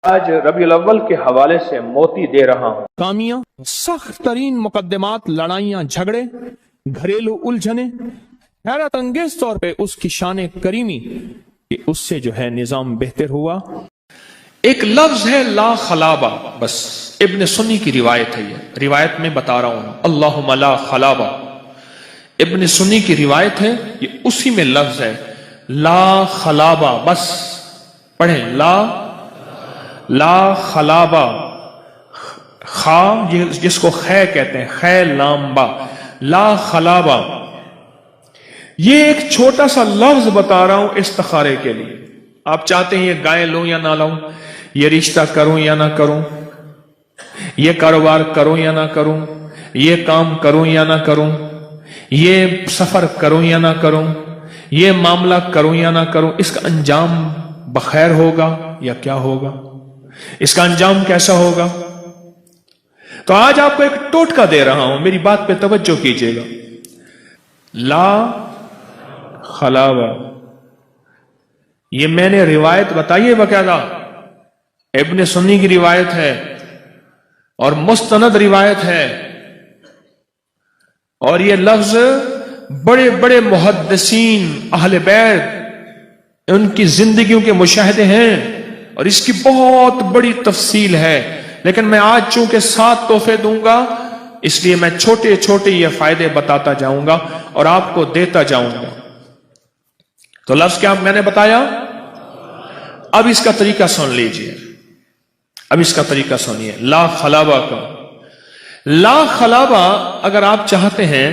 آج ربیع الاول کے حوالے سے موتی دے رہا ہوں۔ کامیاں، سخت ترین مقدمات، لڑائیاں، جھگڑے، گھریلو الجھنیں، حیرت انگیز طور پہ اس کی شان کریمی کہ اس سے جو ہے نظام بہتر ہوا۔ ایک لفظ ہے لا خلابہ، بس ابن سنی کی روایت ہے، یہ روایت میں بتا رہا ہوں، اللہم لا خلابہ، ابن سنی کی روایت ہے، یہ اسی میں لفظ ہے لا خلابہ، بس پڑھیں لا خلابہ، خا جس کو خے کہتے ہیں، خے لامبا، لا خلابہ، یہ ایک چھوٹا سا لفظ بتا رہا ہوں استخارے کے لیے۔ آپ چاہتے ہیں یہ گائے لوں یا نہ لوں، یہ رشتہ کروں یا نہ کروں، یہ کاروبار کروں یا نہ کروں، یہ کام کروں یا نہ کروں، یہ سفر کروں یا نہ کروں، یہ معاملہ کروں یا نہ کروں، اس کا انجام بخیر ہوگا یا کیا ہوگا، اس کا انجام کیسا ہوگا؟ تو آج آپ کو ایک ٹوٹکا دے رہا ہوں، میری بات پہ توجہ کیجئے گا۔ لا خلاوہ، یہ میں نے روایت بتائی ہے باقاعدہ، ابن سنی کی روایت ہے اور مستند روایت ہے، اور یہ لفظ بڑے بڑے محدثین اہل بیت ان کی زندگیوں کے مشاہدے ہیں، اور اس کی بہت بڑی تفصیل ہے، لیکن میں آج چونکہ 7 تحفے دوں گا، اس لیے میں چھوٹے چھوٹے یہ فائدے بتاتا جاؤں گا اور آپ کو دیتا جاؤں گا۔ تو لفظ کیا میں نے بتایا؟ اب اس کا طریقہ سن لیجئے، اب اس کا طریقہ سنیے، لا خلابہ کا۔ لا خلابہ اگر آپ چاہتے ہیں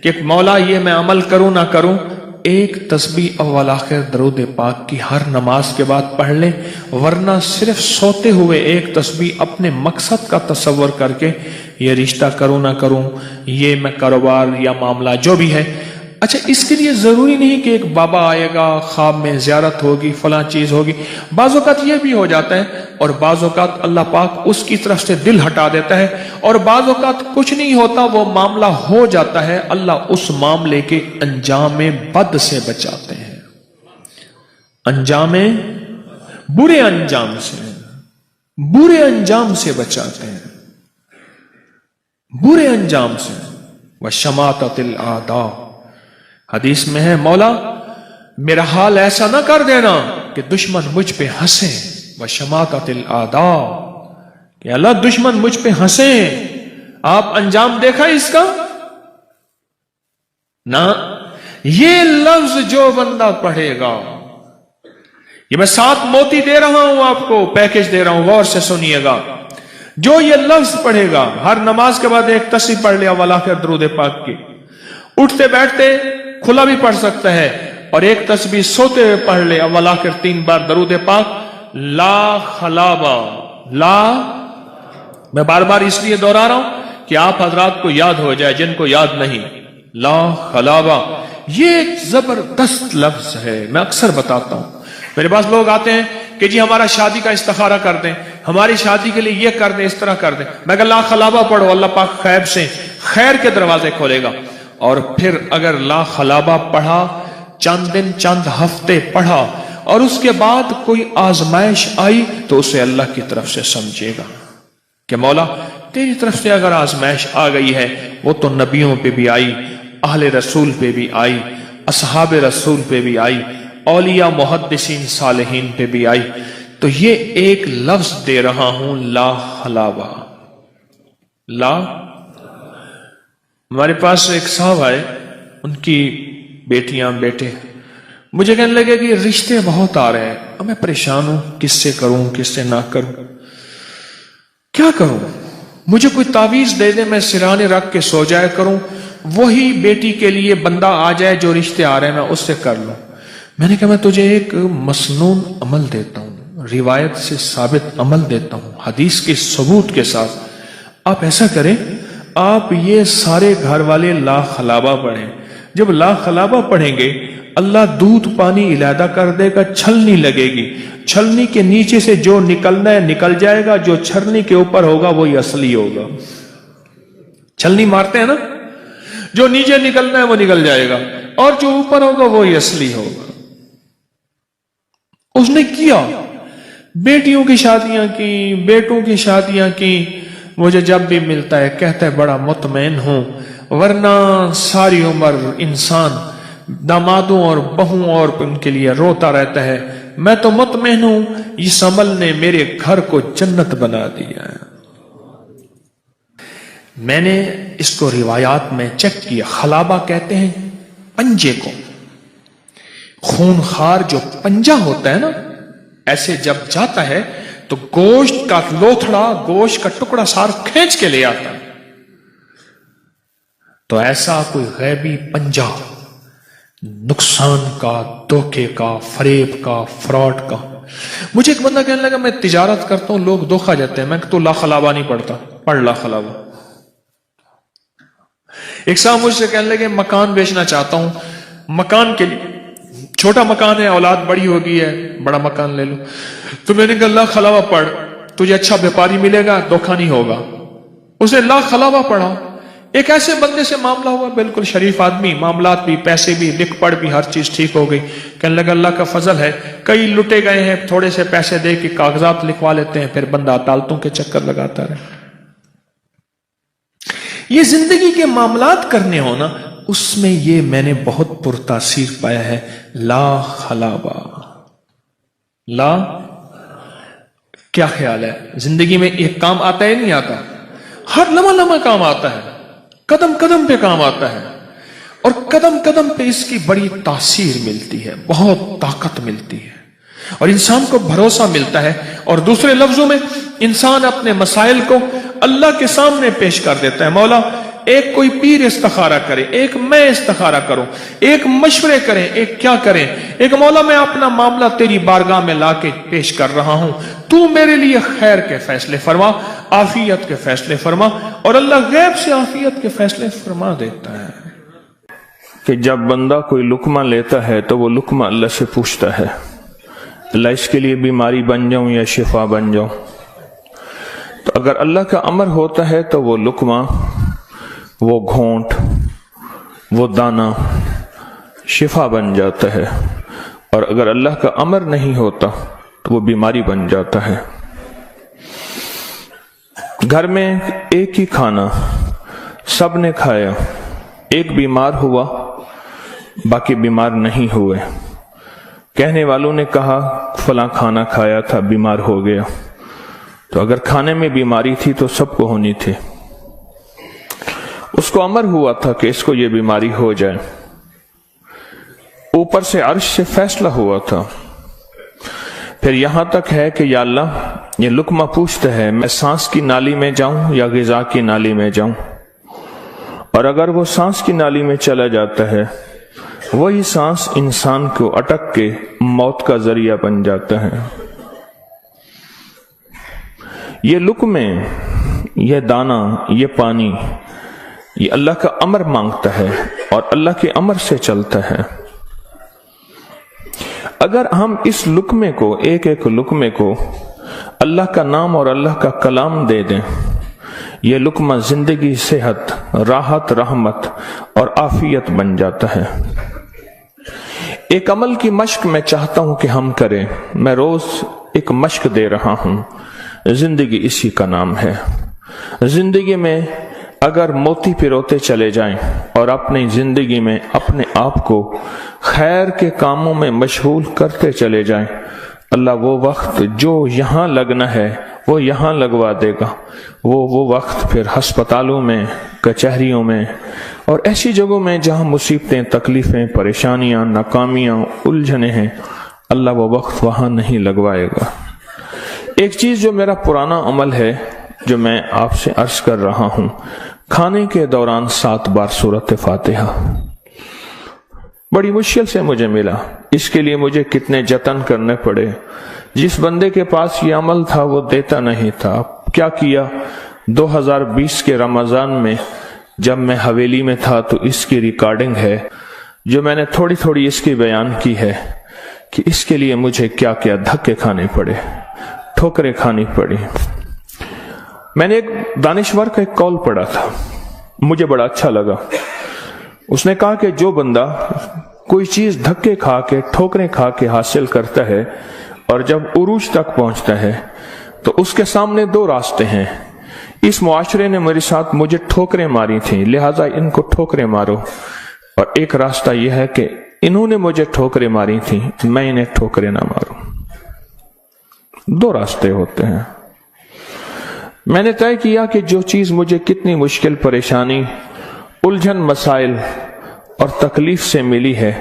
کہ مولا یہ میں عمل کروں نہ کروں، ایک تسبیح اول آخر درود پاک کی ہر نماز کے بعد پڑھ لیں، ورنہ صرف سوتے ہوئے ایک تسبیح اپنے مقصد کا تصور کر کے یہ رشتہ کروں نہ کروں، یہ میں کاروبار یا معاملہ جو بھی ہے۔ اچھا، اس کے لیے ضروری نہیں کہ ایک بابا آئے گا، خواب میں زیارت ہوگی، فلاں چیز ہوگی، بعض اوقات یہ بھی ہو جاتا ہے، اور بعض اوقات اللہ پاک اس کی طرف سے دل ہٹا دیتا ہے، اور بعض اوقات کچھ نہیں ہوتا، وہ معاملہ ہو جاتا ہے، اللہ اس معاملے کے انجام بد سے بچاتے ہیں، انجام برے انجام سے، برے انجام سے بچاتے ہیں، برے انجام سے۔ وَشَمَاتَةِ الْأَعْدَاءِ، حدیث میں ہے مولا میرا حال ایسا نہ کر دینا کہ دشمن مجھ پہ ہنسیں، وَشَمَاتَةِ الْأَعْدَاءِ، کہ اللہ دشمن مجھ پہ ہنسیں۔ آپ انجام دیکھا اس کا؟ نہ، یہ لفظ جو بندہ پڑھے گا، یہ میں 7 موتی دے رہا ہوں آپ کو، پیکج دے رہا ہوں، غور سے سنیے گا، جو یہ لفظ پڑھے گا، ہر نماز کے بعد ایک تسبیح پڑھ لیا ولا کے درود پاک کی، اٹھتے بیٹھتے کھلا بھی پڑھ سکتا ہے، اور ایک تسبیح سوتے ہوئے پڑھ لے اول آخر 3 بار درود پاک، لا خلابہ، لا، میں بار بار اس لیے دہرا رہا ہوں کہ آپ حضرات کو یاد ہو جائے جن کو یاد نہیں، لا خلابہ، یہ ایک زبردست لفظ ہے۔ میں اکثر بتاتا ہوں، میرے پاس لوگ آتے ہیں کہ جی ہمارا شادی کا استخارہ کر دیں، ہماری شادی کے لیے یہ کر دیں، اس طرح کر دیں، میں کہا لا خلابہ پڑھو، اللہ پاک خیب سے خیر کے دروازے کھولے گا۔ اور پھر اگر لا خلابہ پڑھا، چند دن چند ہفتے پڑھا، اور اس کے بعد کوئی آزمائش آئی، تو اسے اللہ کی طرف سے سمجھے گا کہ مولا تیری طرف سے اگر آزمائش آ گئی ہے، وہ تو نبیوں پہ بھی آئی، اہل رسول پہ بھی آئی، اصحاب رسول پہ بھی آئی، اولیاء محدثین صالحین پہ بھی آئی، تو یہ ایک لفظ دے رہا ہوں، لا خلابہ، لا۔ ہمارے پاس ایک صاحب آئے، ان کی بیٹیاں بیٹے مجھے کہنے لگے کہ رشتے بہت آ رہے ہیں، اب میں پریشان ہوں، کس سے کروں کس سے نہ کروں، کیا کروں؟ مجھے کوئی تعویذ دے دے، میں سرانے رکھ کے سو جائے کروں، وہی بیٹی کے لیے بندہ آ جائے جو رشتے آ رہے ہیں، میں اس سے کر لوں۔ میں نے کہا میں تجھے ایک مسنون عمل دیتا ہوں، روایت سے ثابت عمل دیتا ہوں، حدیث کے ثبوت کے ساتھ۔ آپ ایسا کریں، آپ یہ سارے گھر والے لا خلابہ پڑھیں، جب لا خلابہ پڑھیں گے اللہ دودھ پانی علیحدہ کر دے گا، چھلنی لگے گی، چھلنی کے نیچے سے جو نکلنا ہے نکل جائے گا، جو چھلنی کے اوپر ہوگا وہی اصلی ہوگا۔ چھلنی مارتے ہیں نا، جو نیچے نکلنا ہے وہ نکل جائے گا، اور جو اوپر ہوگا وہی اصلی ہوگا۔ اس نے کیا، بیٹیوں کی شادیاں کی، بیٹوں کی شادیاں کی، مجھے جب بھی ملتا ہے کہتا ہے بڑا مطمئن ہوں، ورنہ ساری عمر انسان دامادوں اور بہوں اور ان کے لیے روتا رہتا ہے۔ میں تو مطمئن ہوں، اس عمل نے میرے گھر کو جنت بنا دیا ہے۔ میں نے اس کو روایات میں چیک کیا، خلابہ کہتے ہیں پنجے کو، خونخوار جو پنجہ ہوتا ہے نا، ایسے جب جاتا ہے تو گوشت کا لوتھڑا، گوشت کا ٹکڑا سار کھینچ کے لے آتا ہے۔ تو ایسا کوئی غیبی پنجہ نقصان کا، دھوکے کا، فریب کا، فراڈ کا۔ مجھے ایک بندہ کہنے لگا میں تجارت کرتا ہوں، لوگ دھوکا جاتے ہیں، میں تو لا خلابہ نہیں پڑھتا، پڑھ لا خلابہ۔ ایک صاحب مجھ سے کہنے لگے مکان بیچنا چاہتا ہوں، مکان کے لیے چھوٹا مکان ہے، اولاد بڑی ہو گئی ہے، بڑا مکان لے لو۔ تو میں نے کہا لا خلابہ پڑھ، تجھے اچھا بیپاری ملے گا، دھوکا نہیں ہوگا۔ اس نے لا خلابہ پڑھا۔ ایک ایسے بندے سے معاملہ ہوا، بالکل شریف آدمی، معاملات بھی، پیسے بھی، لکھ پڑھ بھی، ہر چیز ٹھیک ہو گئی۔ کہنے لگا اللہ کا فضل ہے، کئی لٹے گئے ہیں، تھوڑے سے پیسے دے کے کاغذات لکھوا لیتے ہیں، پھر بندہ عدالتوں کے چکر لگاتا رہے۔ یہ زندگی کے معاملات کرنے ہونا، اس میں یہ میں نے بہت پرتاثیر پایا ہے، لا خلابہ۔ لا، کیا خیال ہے زندگی میں ایک کام آتا ہے نہیں آتا؟ ہر لمحہ لمحہ کام آتا ہے، قدم قدم پہ کام آتا ہے، اور قدم قدم پہ اس کی بڑی تاثیر ملتی ہے، بہت طاقت ملتی ہے، اور انسان کو بھروسہ ملتا ہے، اور دوسرے لفظوں میں انسان اپنے مسائل کو اللہ کے سامنے پیش کر دیتا ہے۔ مولا، ایک کوئی پیر استخارہ کرے، ایک میں استخارہ کروں، ایک مشورے کریں، ایک کیا کریں، ایک مولا میں اپنا معاملہ تیری بارگاہ میں لا کے پیش کر رہا ہوں، تو میرے لیے خیر کے فیصلے فرما، عافیت کے فیصلے فرما، اور اللہ غیب سے عافیت کے فیصلے فرما دیتا ہے۔ کہ جب بندہ کوئی لقمہ لیتا ہے تو وہ لقمہ اللہ سے پوچھتا ہے، اللہ اس کے لیے بیماری بن جاؤں یا شفا بن جاؤں؟ تو اگر اللہ کا امر ہوتا ہے تو وہ لقمہ، وہ گھونٹ، وہ دانہ شفا بن جاتا ہے، اور اگر اللہ کا امر نہیں ہوتا تو وہ بیماری بن جاتا ہے۔ گھر میں ایک ہی کھانا سب نے کھایا، ایک بیمار ہوا، باقی بیمار نہیں ہوئے۔ کہنے والوں نے کہا فلاں کھانا کھایا تھا، بیمار ہو گیا، تو اگر کھانے میں بیماری تھی تو سب کو ہونی تھی۔ اس کو امر ہوا تھا کہ اس کو یہ بیماری ہو جائے، اوپر سے عرش سے فیصلہ ہوا تھا۔ پھر یہاں تک ہے کہ یا اللہ، یہ لقمہ پوچھتا ہے میں سانس کی نالی میں جاؤں یا غذا کی نالی میں جاؤں، اور اگر وہ سانس کی نالی میں چلا جاتا ہے، وہی سانس انسان کو اٹک کے موت کا ذریعہ بن جاتا ہے۔ یہ لقمے، یہ دانہ، یہ پانی، یہ اللہ کا امر مانگتا ہے اور اللہ کے امر سے چلتا ہے۔ اگر ہم اس لقمے کو، ایک ایک لقمے کو اللہ کا نام اور اللہ کا کلام دے دیں، یہ لقمہ زندگی، صحت، راحت، رحمت اور عافیت بن جاتا ہے۔ ایک عمل کی مشق میں چاہتا ہوں کہ ہم کریں، میں روز ایک مشق دے رہا ہوں، زندگی اسی کا نام ہے۔ زندگی میں اگر موتی پروتے چلے جائیں اور اپنی زندگی میں اپنے آپ کو خیر کے کاموں میں مشغول کرتے چلے جائیں، اللہ وہ وقت جو یہاں لگنا ہے وہ یہاں لگوا دے گا۔ وہ وقت پھر ہسپتالوں میں، کچہریوں میں اور ایسی جگہوں میں جہاں مصیبتیں، تکلیفیں، پریشانیاں، ناکامیاں، الجھنیں ہیں، اللہ وہ وقت وہاں نہیں لگوائے گا۔ ایک چیز جو میرا پرانا عمل ہے، جو میں آپ سے عرض کر رہا ہوں، کھانے کے دوران 7 بار سورۃ فاتحہ، بڑی مشکل سے مجھے ملا، اس کے لیے مجھے کتنے جتن کرنے پڑے۔ جس بندے کے پاس یہ عمل تھا وہ دیتا نہیں تھا۔ اب کیا کیا، 2020 کے رمضان میں جب میں حویلی میں تھا تو اس کی ریکارڈنگ ہے، جو میں نے تھوڑی تھوڑی اس کی بیان کی ہے کہ اس کے لیے مجھے کیا کیا دھکے کھانے پڑے، ٹھوکریں کھانی پڑی۔ میں نے ایک دانشور کا ایک قول پڑھا تھا، مجھے بڑا اچھا لگا۔ اس نے کہا کہ جو بندہ کوئی چیز دھکے کھا کے، ٹھوکریں کھا کے حاصل کرتا ہے، اور جب عروج تک پہنچتا ہے تو اس کے سامنے دو راستے ہیں. اس معاشرے نے میرے ساتھ مجھے ٹھوکریں ماری تھیں، لہذا ان کو ٹھوکریں مارو. اور ایک راستہ یہ ہے کہ انہوں نے مجھے ٹھوکریں ماری تھیں، میں انہیں ٹھوکریں نہ ماروں. دو راستے ہوتے ہیں. میں نے طے کیا کہ جو چیز مجھے کتنی مشکل، پریشانی، الجھن، مسائل اور تکلیف سے ملی ہے،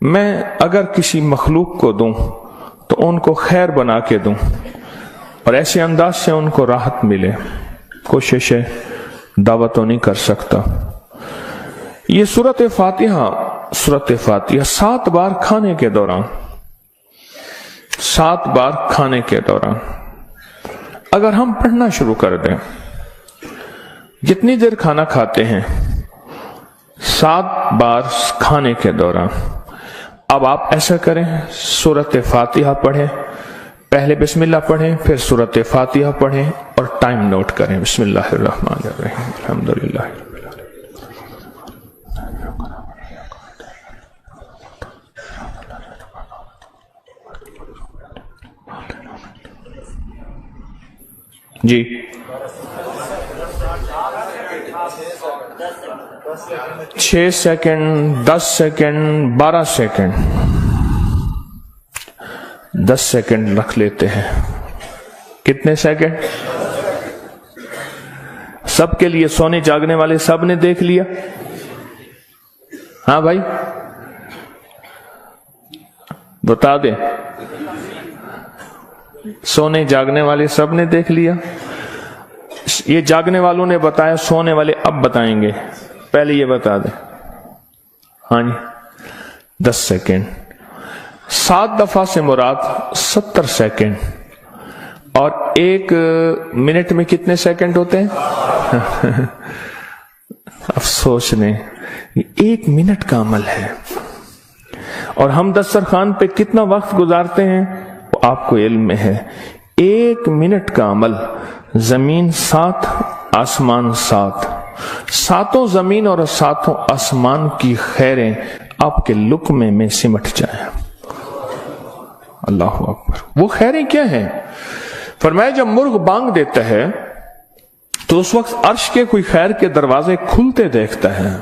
میں اگر کسی مخلوق کو دوں تو ان کو خیر بنا کے دوں اور ایسے انداز سے ان کو راحت ملے. کوشش ہے، دعوت تو نہیں کر سکتا. یہ سورۃ فاتحہ 7 بار کھانے کے دوران، 7 بار کھانے کے دوران اگر ہم پڑھنا شروع کر دیں، جتنی دیر کھانا کھاتے ہیں 7 بار کھانے کے دوران. اب آپ ایسا کریں، سورۃ فاتحہ پڑھیں، پہلے بسم اللہ پڑھیں، پھر سورۃ فاتحہ پڑھیں اور ٹائم نوٹ کریں. بسم اللہ الرحمن الرحیم، الحمدللہ. جی 6 سیکنڈ، 10 سیکنڈ، 12 سیکنڈ، 10 سیکنڈ رکھ لیتے ہیں. کتنے سیکنڈ؟ سب کے لیے. سونے جاگنے والے سب نے دیکھ لیا؟ ہاں بھائی بتا دیں. سونے جاگنے والے سب نے دیکھ لیا؟ یہ جاگنے والوں نے بتایا، سونے والے اب بتائیں گے. پہلے یہ بتا دیں. ہاں جی 10 سیکنڈ. 7 دفعہ سے مراد 70 سیکنڈ. اور 1 منٹ میں کتنے سیکنڈ ہوتے ہیں؟ افسوس نے 1 منٹ کا عمل ہے. اور ہم دسترخوان پہ کتنا وقت گزارتے ہیں وہ آپ کو علم میں ہے. 1 منٹ کا عمل. زمین 7، آسمان 7، 7 زمین اور 7 آسمان کی خیریں آپ کے لقمے میں سمٹ جائیں. اللہ اکبر. وہ خیریں کیا ہیں؟ فرمایا جب مرغ بانگ دیتا ہے تو اس وقت عرش کے کوئی خیر کے دروازے کھلتے دیکھتا ہے،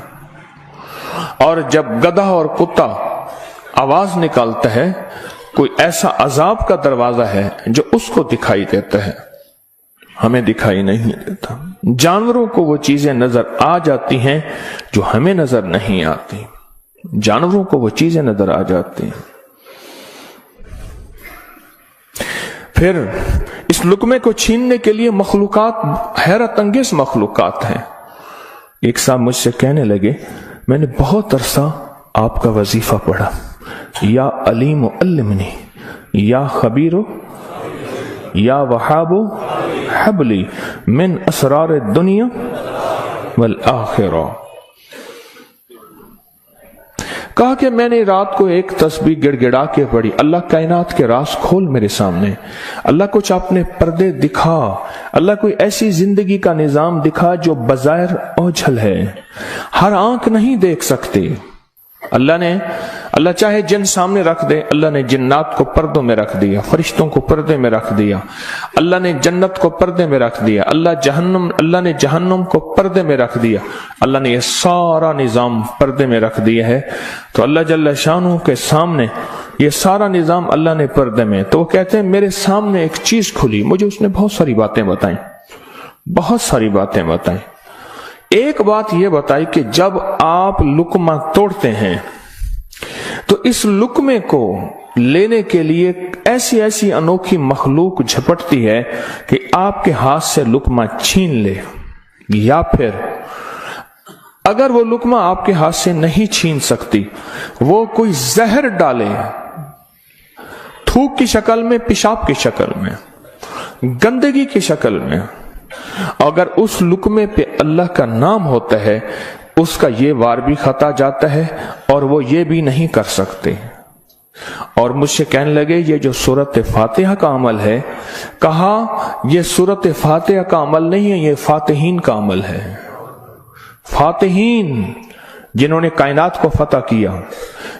اور جب گدھا اور کتا آواز نکالتا ہے کوئی ایسا عذاب کا دروازہ ہے جو اس کو دکھائی دیتا ہے، ہمیں دکھائی نہیں دیتا. جانوروں کو وہ چیزیں نظر آ جاتی ہیں جو ہمیں نظر نہیں آتی. جانوروں کو وہ چیزیں نظر آ جاتی ہیں. پھر اس لقمے کو چھیننے کے لیے مخلوقات، حیرت انگیز مخلوقات ہیں. ایک صاحب مجھ سے کہنے لگے میں نے بہت عرصہ آپ کا وظیفہ پڑھا، یا علیم علمنی، یا خبیر یا وہاب حبلی من اسرار الدنیا والآخرہ. کہا کہ میں نے رات کو ایک تسبیح گڑ گڑا کے پڑھی، اللہ کائنات کے راز کھول میرے سامنے، اللہ کچھ اپنے پردے دکھا، اللہ کوئی ایسی زندگی کا نظام دکھا جو بظاہر اوجھل ہے، ہر آنکھ نہیں دیکھ سکتی. اللہ چاہے جن سامنے رکھ دے، اللہ نے جنات کو پردوں میں رکھ دیا، فرشتوں کو پردے میں رکھ دیا، اللہ نے جنت کو پردے میں رکھ دیا، اللہ نے جہنم کو پردے میں رکھ دیا، اللہ نے یہ سارا نظام پردے میں رکھ دیا ہے. تو اللہ جل شانہ کے سامنے یہ سارا نظام اللہ نے پردے میں. تو وہ کہتے ہیں میرے سامنے ایک چیز کھلی، مجھے اس نے بہت ساری باتیں بتائیں، بہت ساری باتیں بتائیں. ایک بات یہ بتائی کہ جب آپ لقمہ توڑتے ہیں تو اس لقمے کو لینے کے لیے ایسی ایسی انوکھی مخلوق جھپٹتی ہے کہ آپ کے ہاتھ سے لقمہ چھین لے، یا پھر اگر وہ لقمہ آپ کے ہاتھ سے نہیں چھین سکتی، وہ کوئی زہر ڈالے، تھوک کی شکل میں، پیشاب کی شکل میں، گندگی کی شکل میں. اگر اس لقمے پہ اللہ کا نام ہوتا ہے، اس کا یہ وار بھی خطا جاتا ہے اور وہ یہ بھی نہیں کر سکتے. اور مجھ سے کہنے لگے یہ جو سورۃ فاتحہ کا عمل ہے، کہا یہ سورۃ فاتحہ کا عمل نہیں ہے، یہ فاتحین کا عمل ہے. فاتحین جنہوں نے کائنات کو فتح کیا،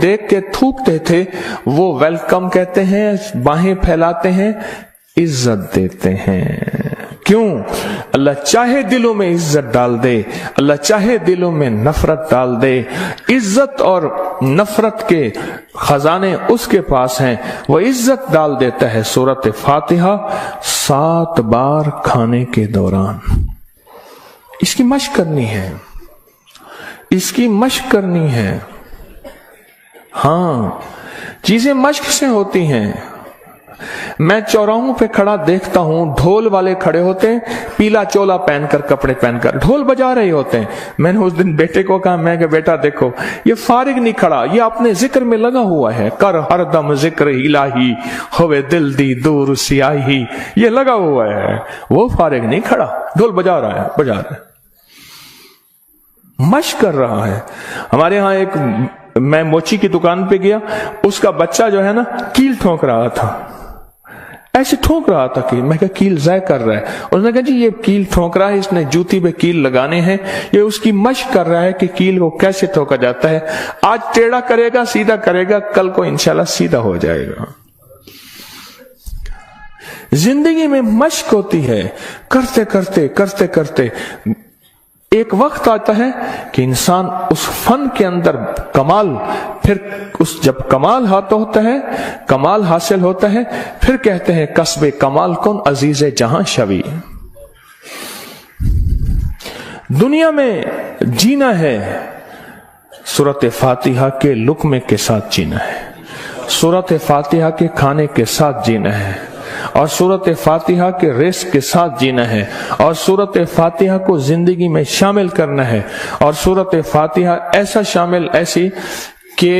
دیکھ کے تھوکتے تھے وہ ویلکم کہتے ہیں، باہیں پھیلاتے ہیں، عزت دیتے ہیں۔ کیوں؟ اللہ چاہے دلوں میں عزت ڈال دے، اللہ چاہے دلوں میں نفرت ڈال دے۔ عزت اور نفرت کے خزانے اس کے پاس ہیں، وہ عزت ڈال دیتا ہے۔ سورۃ فاتحہ 7 بار کھانے کے دوران۔ اس کی مشق کرنی ہے، اس کی مشق کرنی ہے۔ ہاں، چیزیں مشق سے ہوتی ہیں۔ میں چوراہوں پہ کھڑا دیکھتا ہوں، ڈھول والے کھڑے ہوتے ہیں، پیلا چولا پہن کر، کپڑے پہن کر ڈھول بجا رہے ہوتے ہیں۔ میں نے اس دن بیٹے کو کہا، میں کہ بیٹا دیکھو، یہ فارغ نہیں کھڑا، یہ اپنے ذکر میں لگا ہوا ہے۔ کر ہر دم ذکر الہی، ہوئے دل دی دور سیاہی، یہ لگا ہوا ہے، وہ فارغ نہیں کھڑا، ڈھول بجا رہا ہے، بجا رہا ہے، مشق کر رہا ہے۔ ہمارے ہاں ایک، میں موچی کی دکان پہ گیا، اس کا بچہ جو ہے نا کیل ٹھونک رہا تھا، ایسے ٹھونک رہا تھا کہ میں کہا کیل ضائع کر رہا ہے۔ اس نے کہا جی یہ کیل ٹھونک رہا ہے، اس نے جوتی پہ کیل لگانے ہیں، یہ اس کی مشق کر رہا ہے کہ کیل کو کیسے ٹھوکا جاتا ہے۔ آج ٹیڑھا کرے گا، سیدھا کرے گا، کل کو انشاءاللہ سیدھا ہو جائے گا۔ زندگی میں مشق ہوتی ہے، کرتے کرتے کرتے کرتے ایک وقت آتا ہے کہ انسان اس فن کے اندر کمال، پھر جب کمال ہوتا ہے، کمال حاصل ہوتا ہے، پھر کہتے ہیں کسب کمال کن عزیز جہاں شوی۔ دنیا میں جینا ہے، سورۃ فاتحہ کے لقمے کے ساتھ جینا ہے، سورۃ فاتحہ کے کھانے کے ساتھ جینا ہے، اور سورۃ فاتحہ کے رزق کے ساتھ جینا ہے، اور سورۃ فاتحہ کو زندگی میں شامل کرنا ہے، اور سورۃ فاتحہ ایسا شامل، ایسی کہ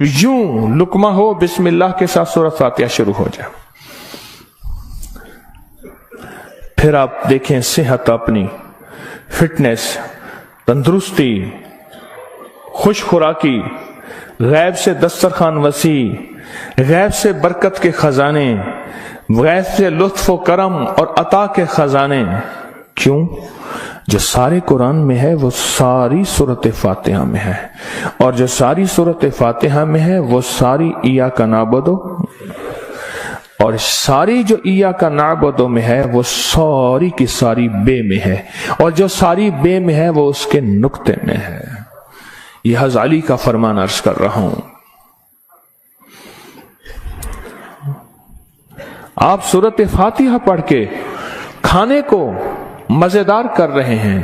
یوں لقمہ ہو، بسم اللہ کے ساتھ سورۃ فاتحہ شروع ہو جائے۔ پھر آپ دیکھیں صحت، اپنی فٹنس، تندرستی، خوش خوراکی، غیب سے دسترخوان وسیع، غیب سے برکت کے خزانے، غیب سے لطف و کرم اور عطا کے خزانے۔ کیوں؟ جو سارے قرآن میں ہے وہ ساری سورۃ فاتحہ میں ہے، اور جو ساری سورۃ فاتحہ میں ہے وہ ساری ایاک نعبد، اور ساری جو ایاک نعبد میں ہے وہ ساری کی ساری بے میں ہے، اور جو ساری بے میں ہے وہ اس کے نقطے میں ہے۔ یہ غزالی کا فرمان عرض کر رہا ہوں۔ آپ سورۃ فاتحہ پڑھ کے کھانے کو مزیدار کر رہے ہیں،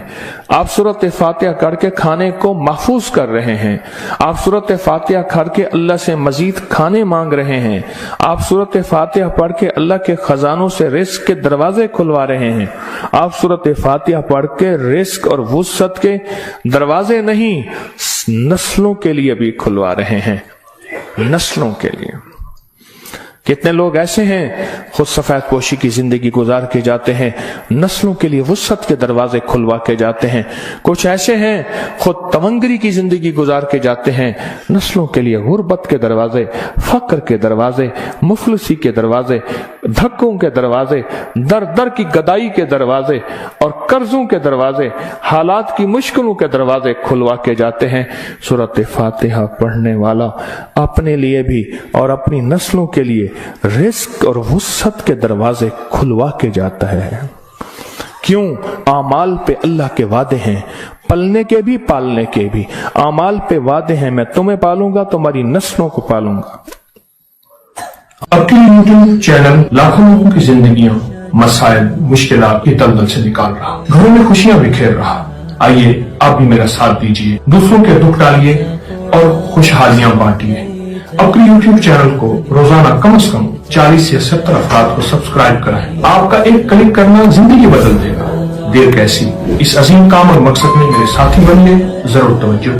آپ سورۃ فاتحہ کر کے کھانے کو محفوظ کر رہے ہیں، آپ سورۃ فاتحہ کر کے اللہ سے مزید کھانے مانگ رہے ہیں، آپ سورۃ فاتحہ پڑھ کے اللہ کے خزانوں سے رزق کے دروازے کھلوا رہے ہیں، آپ سورۃ فاتحہ پڑھ کے رزق اور وسعت کے دروازے نہیں، نسلوں کے لیے بھی کھلوا رہے ہیں، نسلوں کے لیے۔ کتنے لوگ ایسے ہیں خود سفید پوشی کی زندگی گزار کے جاتے ہیں، نسلوں کے لیے وسعت کے دروازے کھلوا کے جاتے ہیں۔ کچھ ایسے ہیں خود تونگری کی زندگی گزار کے جاتے ہیں، نسلوں کے لیے غربت کے دروازے، فقر کے دروازے، مفلسی کے دروازے، دھکوں کے دروازے، در در کی گدائی کے دروازے اور قرضوں کے دروازے، حالات کی مشکلوں کے دروازے کھلوا کے جاتے ہیں۔ سورۃ فاتحہ پڑھنے والا اپنے لیے بھی اور اپنی نسلوں کے لیے رزق اور وسعت کے دروازے کھلوا کے جاتا ہے۔ کیوں؟ اعمال پہ اللہ کے وعدے ہیں، پلنے کے بھی پالنے کے بھی اعمال پہ وعدے ہیں، میں تمہیں پالوں گا، تمہاری نسلوں کو پالوں گا۔ اب کے یوٹیوب چینل لاکھوں لوگوں کی زندگیوں، مسائل، مشکلات کی دلدل سے نکال رہا، گھروں میں خوشیاں بکھیر رہا۔ آئیے آپ بھی میرا ساتھ دیجیے، دوسروں کے دکھ ڈالیے اور خوشحالیاں بانٹیے۔ اب کے یوٹیوب چینل کو روزانہ کم از کم 40 سے 70 افراد کو سبسکرائب کرائیں۔ آپ کا ایک کلک کرنا زندگی بدل دے گا۔ دیر کیسی، اس عظیم کام اور مقصد میں میرے ساتھی بنیے، ضرور توجہ۔